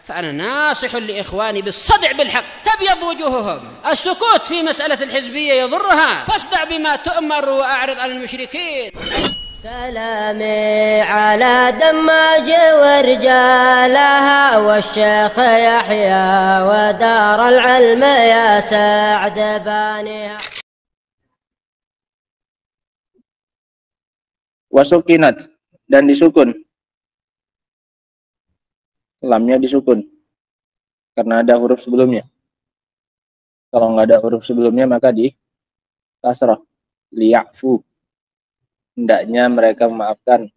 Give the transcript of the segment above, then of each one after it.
فأنا ناصح لإخواني بالصدع بالحق تبيض وجوههم. السكوت في مسألة الحزبية يضرها، فاصدع بما تؤمر وأعرض عن المشركين. سلامي على دماج ورجالها والشيخ يحيى ودار العلم يا سعد بانيها. Wasukinat, dan disukun. Lamnya disukun karena ada huruf sebelumnya. Kalau nggak ada huruf sebelumnya maka di kasrah. Liya'fu, hendaknya mereka memaafkan.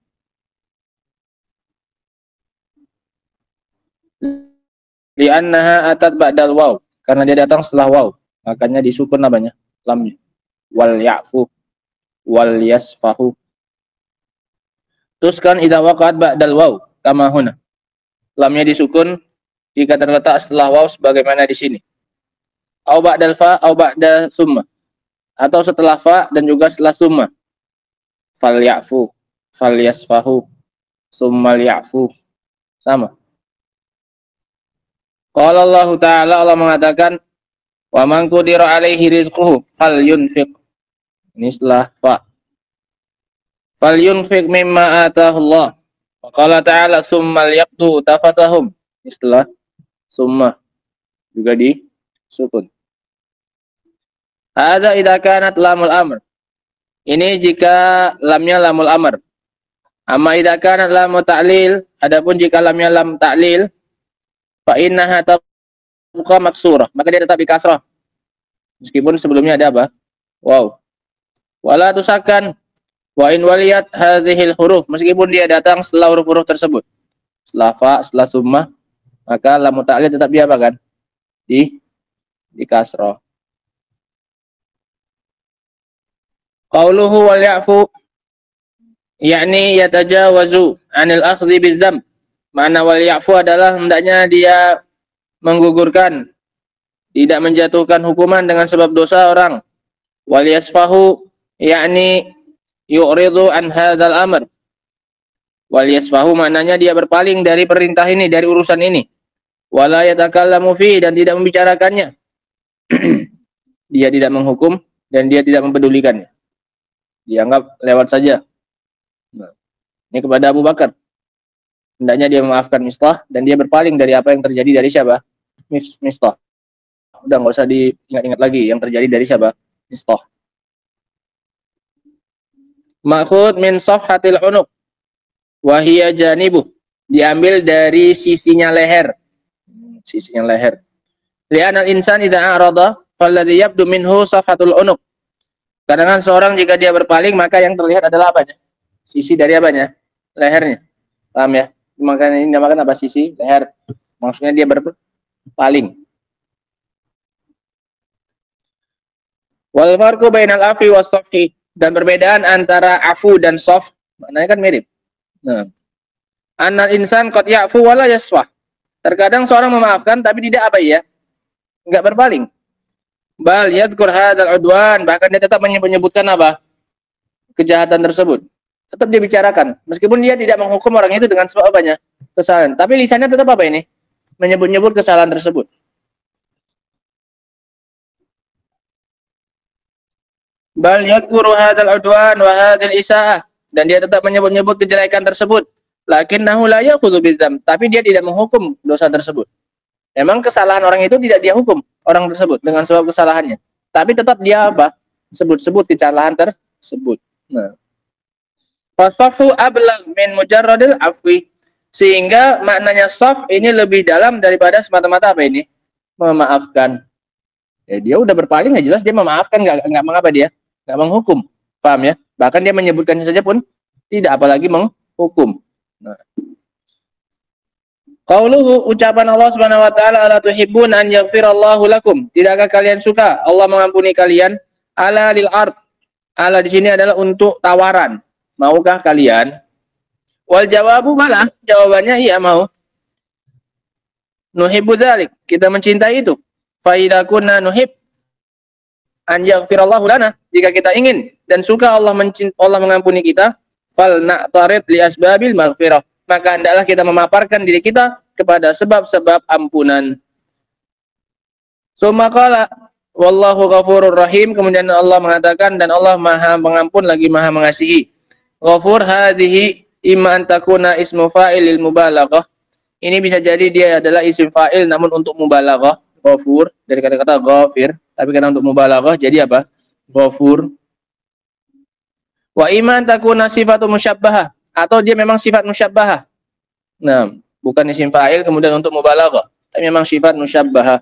Li'annaha atat ba'dal waw, karena dia datang setelah waw, makanya disukun namanya lamnya. Wal ya'fu wal yasfahu. Terus kan idza waqa'at ba'dal waw kama huna. Lamnya disukun jika terletak setelah waw sebagaimana di sini. Au ba'dal fa au ba'da summa, atau setelah fa dan juga setelah summa. Fal ya'fu fal yasfahu summa ya'fu, sama. Qala Allah Ta'ala, Allah mengatakan wa man qudira alaihi rizquhu falyunfiq. Ini setelah fa. Falyunfiq mimma atahu Allah. Wa qala ta'ala summa liyaqdu tafatahum. Istilah summa juga disukun. Hadza idza kanat lamul amr. Ini jika lamnya lamul amr. Amma idza kanat lamul ta'lil, adapun jika lamnya lam ta'lil, fa innaha tabqa maksurah, maka dia tetap di kasrah. Meskipun sebelumnya ada apa? Wow. Wala tusakan wa in waliyat hadhil huruf, meskipun dia datang setelah huruf-huruf tersebut. Setelah fa, setelah summa, maka lam ta'lil tetap dia apa kan? Di kasrah. Qauluhu wal ya'fu yakni yatajawazu 'anil akhdhi bidzam. Mana wal ya'fu adalah hendaknya dia menggugurkan, tidak menjatuhkan hukuman dengan sebab dosa orang. Wal yasfahu yakni yu'ridu an hadzal amr. Wal yasfahu maknanya dia berpaling dari perintah ini, dari urusan ini. Wala yatakallamu fi, dan tidak membicarakannya. Dia tidak menghukum dan dia tidak mempedulikannya. Dianggap lewat saja. Nah, ini kepada Abu Bakar. Hendaknya dia memaafkan Mistah dan dia berpaling dari apa yang terjadi dari siapa? Mistah. Udah nggak usah diingat-ingat lagi yang terjadi dari siapa? Mistah. Ma'khud min safhatil unuq wa hiya janibuh. Diambil dari sisinya leher. Sisinya leher. Li'anal insan idza a'rada falladhi yabdu minhu safhatul unuq. Kadang seorang jika dia berpaling maka yang terlihat adalah apanya? Sisi dari apanya? Lehernya. Paham ya? Makanya ini dinamakan apa? Sisi leher. Maksudnya dia berpaling. Wal farqu bainal afi was safhi, dan perbedaan antara afu dan saf maknanya kan mirip. Nah, annal insan qad ya'fu wa la yasfah. Terkadang seorang memaafkan tapi tidak apa ya? Enggak berpaling. Bal yadhkur hadzal udwan, bahkan dia tetap menyebutkan apa? Kejahatan tersebut. Tetap dia bicarakan, meskipun dia tidak menghukum orang itu dengan sebab apanya? Kesalahan. Tapi lisannya tetap apa ini? Menyebut-nyebut kesalahan tersebut. Bal yadhkuru hadzal udwan wa hadzal isaa'ah, dan dia tetap menyebut-nyebut kejelekan tersebut. Lakinnahu la ya'khudhu bidzam, tapi dia tidak menghukum dosa tersebut. Memang kesalahan orang itu tidak dia hukum orang tersebut dengan sebab kesalahannya. Tapi tetap dia apa? Sebut-sebut kesalahan tersebut. Nah, fasafu ablag min mujarradil afwi, sehingga maknanya saf ini lebih dalam daripada semata-mata apa ini? Memaafkan. Ya, dia udah berpaling ya jelas dia memaafkan, enggak mengapa dia? Enggak menghukum. Paham ya? Bahkan dia menyebutkannya saja pun tidak, apalagi menghukum. Nah, qauluhu, ucapan Allah Subhanahu wa taala, ala tuhibbun an yaghfirallahu lakum, tidakkah kalian suka Allah mengampuni kalian? Ala lil ard, ala di sini adalah untuk tawaran. Maukah kalian? Wal jawabu malah, jawabannya iya mau. Nuhibbu dzalik, kita mencintai itu. Fa idza kunna nuhib an yaghfirallahu lana, jika kita ingin dan suka Allah mengampuni kita, fal na'tarid li asbabil maghfirah, maka hendaklah kita memaparkan diri kita kepada sebab-sebab ampunan. Summa qala wallahu ghafurur rahim, kemudian Allah mengatakan dan Allah Maha Pengampun lagi Maha Mengasihi. Ghafur hadhihi imma an takuna ismu fa'ilil mubalaghah. Ini bisa jadi dia adalah isim fa'il namun untuk mubalaghah. Ghafur dari kata-kata ghafir, tapi karena untuk mubalaghah jadi apa? Ghafur. Wa imma an takuna sifatu musyabbahah, atau dia memang sifat musyabbahah. Nah, bukan isim fa'il kemudian untuk mubalaghah, tapi memang sifat musyabbahah.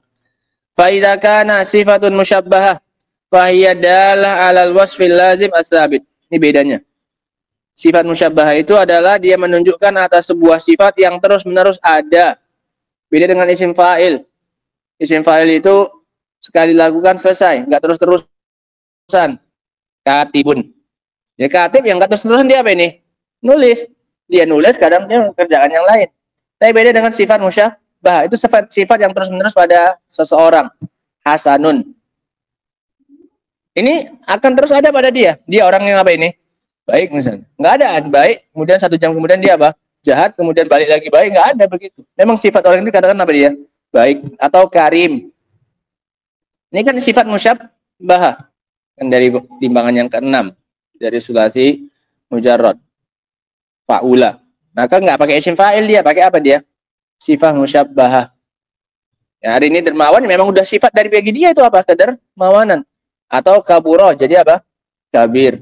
Fa idza kana sifatun musyabbahah fa hiya dalah 'alal wasfil lazim as-sabit. Ini bedanya. Sifat musyabbahah itu adalah dia menunjukkan atas sebuah sifat yang terus-menerus ada. Beda dengan isim fa'il. Isim fa'il itu sekali lakukan selesai, enggak terus-terusan. Katibun. Ya katib yang enggak terus-terusan dia apa ini? Nulis. Dia nulis, kadang dia mengerjakan yang lain. Tapi beda dengan sifat musyabbah, itu sifat yang terus-menerus pada seseorang. Hasanun. Ini akan terus ada pada dia. Dia orang yang apa ini? Baik misalnya. Nggak ada baik, kemudian 1 jam kemudian dia apa? Jahat, kemudian balik lagi baik. Nggak ada begitu. Memang sifat orang ini katakan apa dia? Baik. Atau karim. Ini kan sifat musyabbah. Kan dari timbangan yang ke-6. Dari sulasi mujarrad. Fa'ula. Maka nggak pakai isim fa'il dia, pakai apa dia? Sifat musyabbahah. Ya, hari ini dermawan memang udah sifat dari bagi dia itu apa? Kedermawanan. Atau kaburo, jadi apa? Kabir.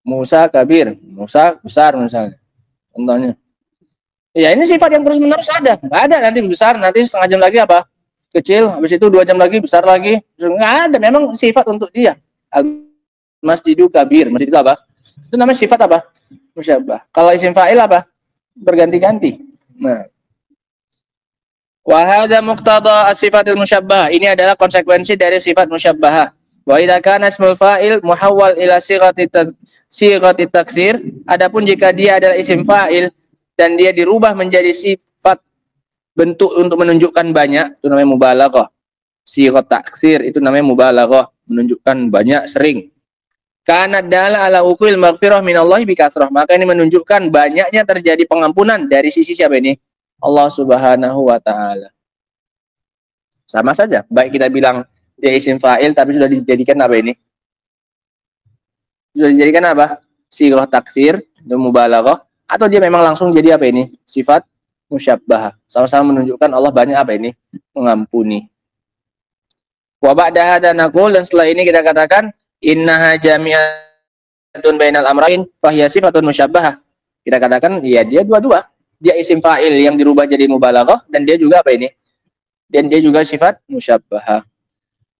Musa kabir, Musa besar misalnya. Contohnya. Ya ini sifat yang terus menerus ada. Nggak ada nanti besar, nanti setengah jam lagi apa? Kecil, habis itu 2 jam lagi besar lagi. Nggak ada, memang sifat untuk dia. Masjidu kabir, masjid itu apa? Itu namanya sifat apa? Musyabbah. Kalau isim fa'il apa? Berganti-ganti. Nah. Wa hadza muqtada as-sifatil musyabbah. Ini adalah konsekuensi dari sifat musyabbahah. Wa idza kana ismul fa'il muhawwal ila sighati taktsir, adapun jika dia adalah isim fa'il dan dia dirubah menjadi sifat bentuk untuk menunjukkan banyak, itu namanya mubalaghah. Sighat taktsir itu namanya mubalaghah, menunjukkan banyak, sering. Kana dalla ala uqil maghfirah minallahi bi kasrah, maka ini menunjukkan banyaknya terjadi pengampunan dari sisi siapa ini? Allah Subhanahu wa taala. Sama saja, baik kita bilang dia isim fa'il tapi sudah dijadikan apa ini? Sudah dijadikan apa? Sighah taksir, mubalaghah, atau dia memang langsung jadi apa ini? Sifat musyabbah. Sama-sama menunjukkan Allah banyak apa ini? Mengampuni. Wa ba'da hadza naqul, dan setelah ini kita katakan innaha jami'atun bainal amrayn fa hiya sifatun musyabbahah. Kita katakan ya dia dua-dua. Dia isim fa'il yang dirubah jadi mubalaghah dan dia juga apa ini? Dan dia juga sifat musyabbahah.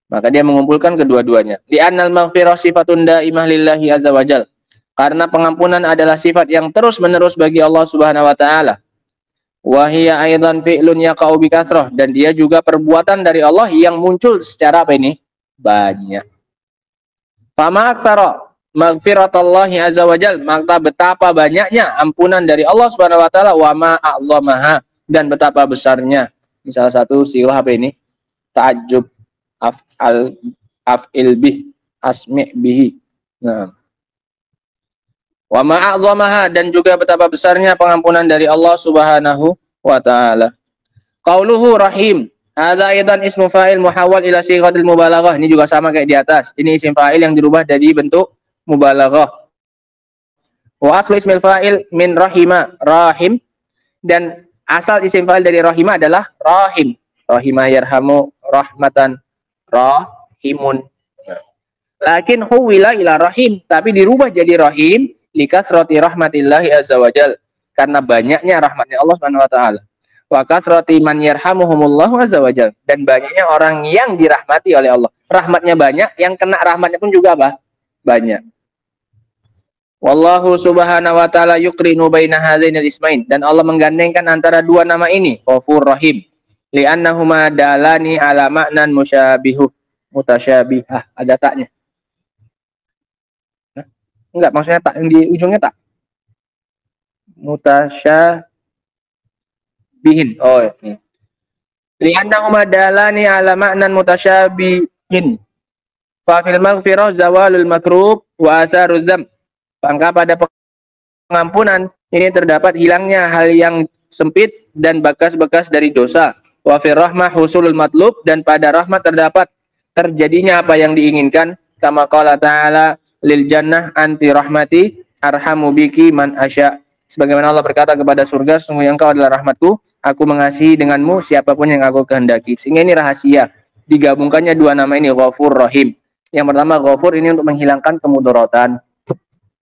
Maka dia mengumpulkan kedua-duanya. Li'annal maghfirah sifatun da'imah lillahi azza wajal. Karena pengampunan adalah sifat yang terus-menerus bagi Allah Subhanahu wa taala. Wa hiya aidan fi'lun yaqa'u bi kasrah, dan dia juga perbuatan dari Allah yang muncul secara apa ini? Banyak. Fama aktsara maghfiratallahi azza wajal, maka betapa banyaknya ampunan dari Allah Subhanahu wa taala, wa ma a'zamaha, dan betapa besarnya. Salah satu silah apa ini? Ta'ajjub. Af'il bih, asmi' bihi. Nah. Wa ma'azamaha, dan juga betapa besarnya pengampunan dari Allah Subhanahu wa taala. Qauluhu rahim, hadza aidan ismu fa'il muhawwal ila sighatil mubalaghah. Ini juga sama kayak di atas. Ini isim fa'il yang dirubah dari bentuk mubalaghah. Wa aslu ismil fa'il min rahima, rahim, dan asal isim fa'il dari rahima adalah rahim. Rahimah yarhamu rahmatan rahimun. Lakin huwila ila rahim, tapi dirubah jadi rahim likasrati rahmatillahi azza wajal, karena banyaknya rahmatnya Allah Subhanahu wa taala. Wa kasrati man yarhamuhumullahu azza wajal, dan banyaknya orang yang dirahmati oleh Allah. Rahmatnya banyak, yang kena rahmatnya pun juga apa? Banyak. Wallahu subhanahu wa ta'ala yuqrinu baina hadzainil ismain, dan Allah menggandengkan antara dua nama ini, Ghafur Rahim. Li'annahuma dalani ala ma'nan musyabihu mutasyabihah. Ada taknya? Enggak, maksudnya tak yang di ujungnya tak. Mutasyabihin. Oh, ini. Li'annahuma dalani ala ma'nan mutasyabihin. Fa fil maghfirah zawalul makrub wa atharuz dzam. Maka pada pengampunan ini terdapat hilangnya hal yang sempit dan bekas-bekas dari dosa. Wa fir rahmah husulul matlub, dan pada rahmat terdapat terjadinya apa yang diinginkan. Kama qala ta'ala lil jannah anti rahmati arhamu biki man asya. Sebagaimana Allah berkata kepada surga, sungguh engkau adalah rahmatku, aku mengasihi denganmu siapapun yang aku kehendaki. Sehingga ini rahasia digabungkannya dua nama ini, Ghafur Rahim. Yang pertama Ghafur ini untuk menghilangkan kemudorotan,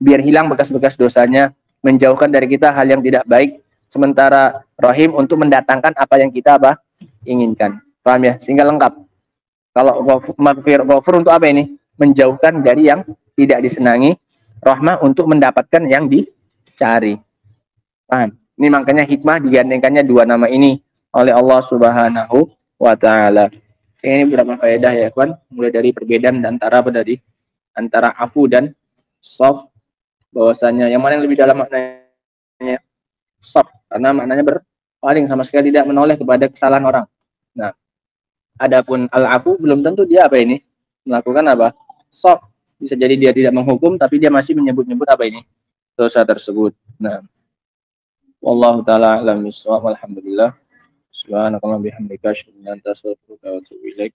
biar hilang bekas-bekas dosanya, menjauhkan dari kita hal yang tidak baik. Sementara Rahim untuk mendatangkan apa yang kita inginkan. Paham ya? Sehingga lengkap. Kalau Ghafur untuk apa ini? Menjauhkan dari yang tidak disenangi. Rahmah untuk mendapatkan yang dicari. Paham? Ini makanya hikmah digandengkannya dua nama ini oleh Allah Subhanahu wa Ta'ala. Ini beberapa faedah ya kawan, mulai dari perbedaan antara antara afu dan soft, bahwasanya yang mana yang lebih dalam maknanya soft, karena maknanya berpaling, sama sekali tidak menoleh kepada kesalahan orang. Nah, adapun al-afu belum tentu dia melakukan soft, bisa jadi dia tidak menghukum tapi dia masih menyebut-nyebut dosa tersebut. Nah, wallahu taala a'lam bissawab. Alhamdulillah. Subhanakallahumma bihamdika asyhadu an la ilaha illa anta astaghfiruka wa atubu ilaik.